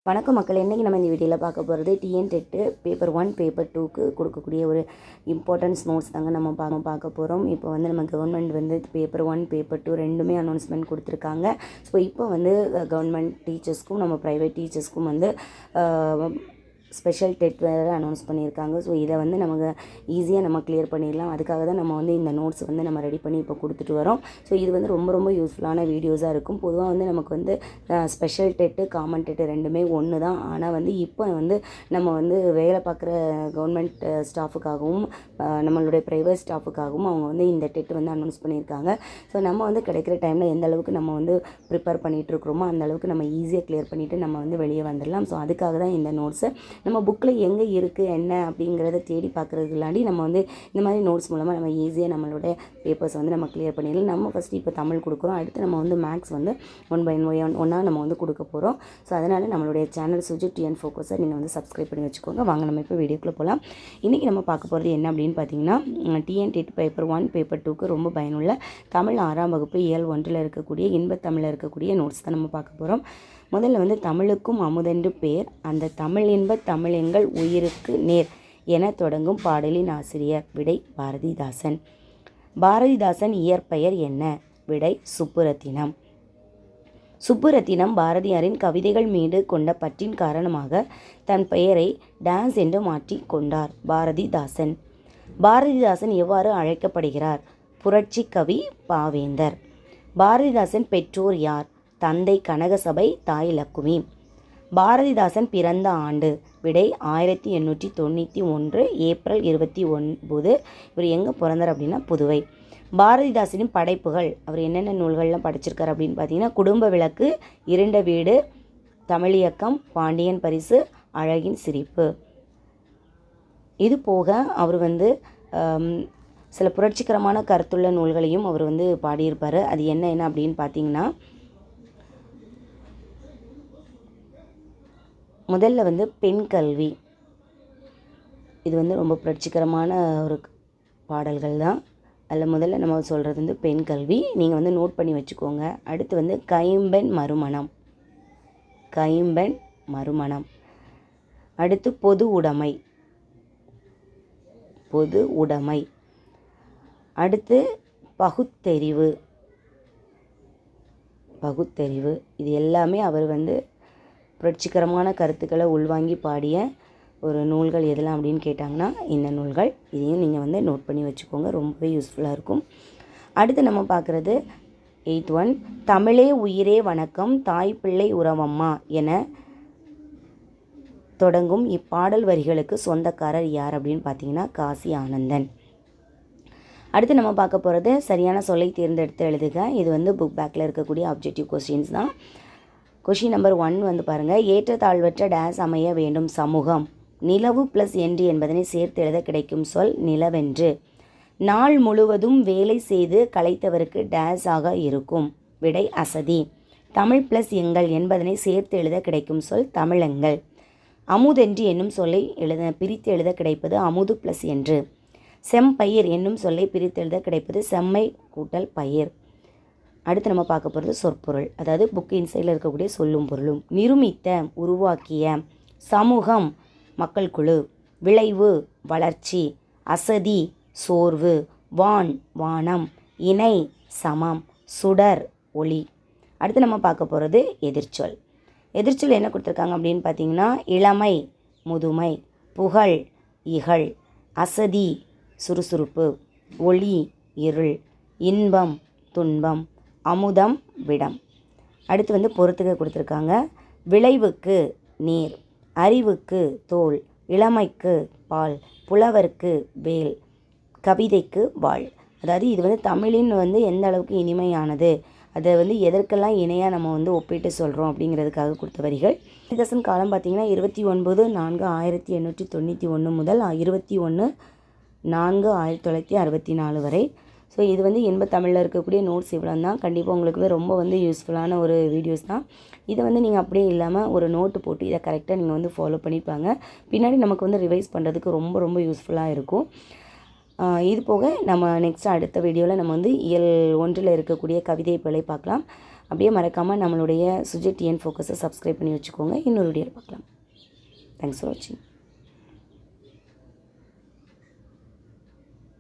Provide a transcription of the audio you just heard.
வணக்கம் மக்கள். இன்றைக்கி நம்ம இந்த வீடியோவில் பார்க்க போகிறது டிஎன் டெட்டு பேப்பர் 1 பேப்பர் 2க்கு கொடுக்கக்கூடிய ஒரு இம்பார்ட்டன்ஸ் நோட்ஸ் தாங்க நம்ம பார்க்க போகிறோம். இப்போ வந்து நம்ம கவர்மெண்ட் வந்து பேப்பர் 1 பேப்பர் 2 ரெண்டுமே அனௌன்ஸ்மெண்ட் கொடுத்துருக்காங்க. ஸோ இப்போ வந்து கவர்மெண்ட் டீச்சர்ஸ்க்கும் நம்ம ப்ரைவேட் டீச்சர்ஸ்க்கும் வந்து ஸ்பெஷல் டெட் வேறு அனௌன்ஸ் பண்ணியிருக்காங்க. ஸோ இதை வந்து நமக்கு ஈஸியாக நம்ம கிளியர் பண்ணிடலாம். அதுக்காக தான் நம்ம வந்து இந்த நோட்ஸ் வந்து நம்ம ரெடி பண்ணி இப்போ கொடுத்துட்டு வரோம். ஸோ இது வந்து ரொம்ப யூஸ்ஃபுல்லான வீடியோஸாக இருக்கும். பொதுவாக வந்து நமக்கு வந்து ஸ்பெஷல் டெட்டு காமன் டெட்டு ரெண்டுமே ஒன்று தான். ஆனால் வந்து இப்போ வந்து நம்ம வந்து வேலை பார்க்குற கவர்மெண்ட் ஸ்டாஃபுக்காகவும் நம்மளுடைய ப்ரைவேட் ஸ்டாஃபுக்காகவும் அவங்க வந்து இந்த டெட்டு வந்து அனௌன்ஸ் பண்ணியிருக்காங்க. ஸோ நம்ம வந்து கிடைக்கிற டைமில் எந்த அளவுக்கு நம்ம வந்து ப்ரிப்பேர் பண்ணிகிட்ருக்குறோமோ அந்த அளவுக்கு நம்ம ஈஸியாக கிளியர் பண்ணிவிட்டு நம்ம வந்து வெளியே வந்துடலாம். ஸோ அதுக்காக தான் இந்த நோட்ஸை நம்ம புக்கில் எங்கே இருக்குது என்ன அப்படிங்கிறத தேடி பார்க்குறதுலாண்டி நம்ம வந்து இந்த மாதிரி நோட்ஸ் மூலமாக நம்ம ஈஸியாக நம்மளுடைய பேப்பர்ஸ் வந்து நம்ம கிளியர் பண்ணிடலாம். நம்ம ஃபஸ்ட்டு இப்போ தமிழ் கொடுக்குறோம், அடுத்து நம்ம வந்து மேக்ஸ் வந்து 1 by 1 நம்ம வந்து கொடுக்க போகிறோம். ஸோ அதனால் நம்மளுடைய சேனல் சுஜித் டிஎன் ஃபோக்கஸை நீங்கள் வந்து சப்ஸ்கிரைப் பண்ணி வச்சுக்கோங்க. வாங்க நம்ம இப்போ வீடியோக்குள்ளே போகலாம். இன்றைக்கி நம்ம பார்க்க போகிறது என்ன அப்படின்னு பார்த்தீங்கன்னா, டிஎன் டெட் பேப்பர் 1 பேப்பர் 2க்கு ரொம்ப பயனுள்ள தமிழ் 6ஆம் வகுப்பு இயல் 1ல் இருக்கக்கூடிய இன்பத்தமிழில் இருக்கக்கூடிய நோட்ஸ் தான் நம்ம பார்க்க போகிறோம். முதல்ல வந்து தமிழுக்கும் அமுதென்று பேர், அந்த தமிழ் இன்ப தமிழ் எங்கள் உயிருக்கு நேர் என தொடங்கும் பாடலின் ஆசிரியர். விடை பாரதிதாசன். பாரதிதாசன் இயற்பெயர் என்ன? விடை சுப்புரத்தினம். சுப்புரத்தினம் பாரதியாரின் கவிதைகள் மீது கொண்ட பற்றின் காரணமாக தன் பெயரை டான்ஸ் என்று மாற்றி கொண்டார். பாரதிதாசன். பாரதிதாசன் எவ்வாறு அழைக்கப்படுகிறார்? புரட்சி கவி, பாவேந்தர். பாரதிதாசன் பெற்றோர் யார்? தந்தை கனகசபை, தாய் லக்குமி. பாரதிதாசன் பிறந்த ஆண்டு? விடை 1891 ஏப்ரல் 29. இவர் எங்கே பிறந்தார் அப்படின்னா புதுவை. பாரதிதாசனின் படைப்புகள், அவர் என்னென்ன நூல்கள்லாம் படிச்சிருக்கார் அப்படின்னு பார்த்தீங்கன்னா, குடும்ப விளக்கு, இருண்ட வீடு, தமிழியக்கம், பாண்டியன் பரிசு, அழகின் சிரிப்பு. இது போக அவர் வந்து சில புரட்சிகரமான கருத்துள்ள நூல்களையும் அவர் வந்து பாடியிருப்பார். அது என்ன அப்படின்னு பார்த்தீங்கன்னா, முதல்ல வந்து பெண் கல்வி. இது வந்து ரொம்ப புரட்சிகரமான ஒரு பாடல்கள் தான். அதில் முதல்ல நம்ம சொல்கிறது வந்து பெண் கல்வி, நீங்கள் வந்து நோட் பண்ணி வச்சுக்கோங்க. அடுத்து வந்து கைம்பெண் மறுமணம், கைம்பெண் மறுமணம். அடுத்து பொது உடைமை, பொது உடைமை. அடுத்து பகுத்தறிவு, பகுத்தறிவு. இது எல்லாமே அவர் வந்து புரட்சிகரமான கருத்துக்களை உள்வாங்கி பாடிய ஒரு நூல்கள் எதெல்லாம் அப்படின்னு கேட்டாங்கன்னா இந்த நூல்கள். இதையும் நீங்கள் வந்து நோட் பண்ணி வச்சுக்கோங்க, ரொம்பவே யூஸ்ஃபுல்லாக இருக்கும். அடுத்து நம்ம பார்க்குறது 8th one. தமிழே உயிரே வணக்கம், தாய் பிள்ளை உறவம்மா என தொடங்கும் இப்பாடல் வரிகளுக்கு சொந்தக்காரர் யார் அப்படின்னு பார்த்தீங்கன்னா காசி ஆனந்தன். அடுத்து நம்ம பார்க்க போகிறது சரியான சொல்லை தேர்ந்தெடுத்து எழுதுக. இது வந்து புக் பேக்கில் இருக்கக்கூடிய ஆப்ஜெக்டிவ் கொஸ்டின்ஸ் தான். கொஷின் நம்பர் 1 வந்து பாருங்கள். ஏற்றத்தாழ்வற்ற டேஸ் அமைய வேண்டும் சமூகம். நிலவு ப்ளஸ் என்று என்பதனை சேர்த்து எழுத கிடைக்கும் சொல் நிலவென்று. நாள் முழுவதும் வேலை செய்து களைத்தவருக்கு டேஸ் ஆக இருக்கும். விடை அசதி. தமிழ் ப்ளஸ் எங்கள் என்பதனை சேர்த்து எழுத கிடைக்கும் சொல் தமிழெங்கள். அமுதென்று என்னும் சொல்லை பிரித்து எழுத கிடைப்பது அமுது ப்ளஸ் என்று. செம்பயிர் என்னும் சொல்லை பிரித்து எழுத கிடைப்பது செம்மை கூட்டல் பயிர். அடுத்து நம்ம பார்க்க போகிறது சொற்பொருள், அதாவது புக் இன்சைடில் இருக்கக்கூடிய சொல்லும் பொருளும். நிருமித்த உருவாக்கிய, சமூகம் மக்கள் குழு, விளைவு வளர்ச்சி, அசதி சோர்வு, வான் வானம், இணை சமம், சுடர் ஒளி. அடுத்து நம்ம பார்க்க போகிறது எதிர்ச்சொல். எதிர்ச்சொல் என்ன கொடுத்துருக்காங்க அப்படின்னு பார்த்தீங்கன்னா, இளமை முதுமை, புகழ் இகழ், அசதி சுறுசுறுப்பு, ஒளி இருள், இன்பம் துன்பம், அமுதம் விடம். அடுத்து வந்து பொறுத்துக்க கொடுத்துருக்காங்க. விளைவுக்கு நீர், அறிவுக்கு தோல், இளமைக்கு பால், புலவருக்கு வேல், கவிதைக்கு வாழ். அதாவது இது வந்து தமிழின் வந்து எந்த அளவுக்கு இனிமையானது, அதை வந்து எதற்கெல்லாம் இணையாக நம்ம வந்து ஒப்பிட்டு சொல்கிறோம் அப்படிங்கிறதுக்காக கொடுத்த வரிகள். பாரதிதாசன் காலம் பார்த்திங்கன்னா 29/4/1891 முதல் 21/4/1964 வரை. ஸோ இது வந்து இன்பத்தமிழில் இருக்கக்கூடிய நோட்ஸ் இவ்வளோ தான். கண்டிப்பாக உங்களுக்கு ரொம்ப வந்து யூஸ்ஃபுல்லான ஒரு வீடியோஸ் தான். இதை வந்து நீங்கள் அப்படியே இல்லாமல் ஒரு நோட்டு போட்டு இதை கரெக்டாக நீங்கள் வந்து ஃபாலோ பண்ணிப்பாங்க. பின்னாடி நமக்கு வந்து ரிவைஸ் பண்ணுறதுக்கு ரொம்ப யூஸ்ஃபுல்லாக இருக்கும். இது போக நம்ம நெக்ஸ்ட் அடுத்த வீடியோவில் நம்ம வந்து இயல் 1ல் இருக்கக்கூடிய கவிதை பிழை பார்க்கலாம். அப்படியே மறக்காமல் நம்மளுடைய சுஜய் டிஎன் ஃபோக்கஸை சப்ஸ்கிரைப் பண்ணி வச்சுக்கோங்க. இன்னொரு வீடியோவில் பார்க்கலாம். தேங்க்ஸ் ஃபார் வாட்சிங்.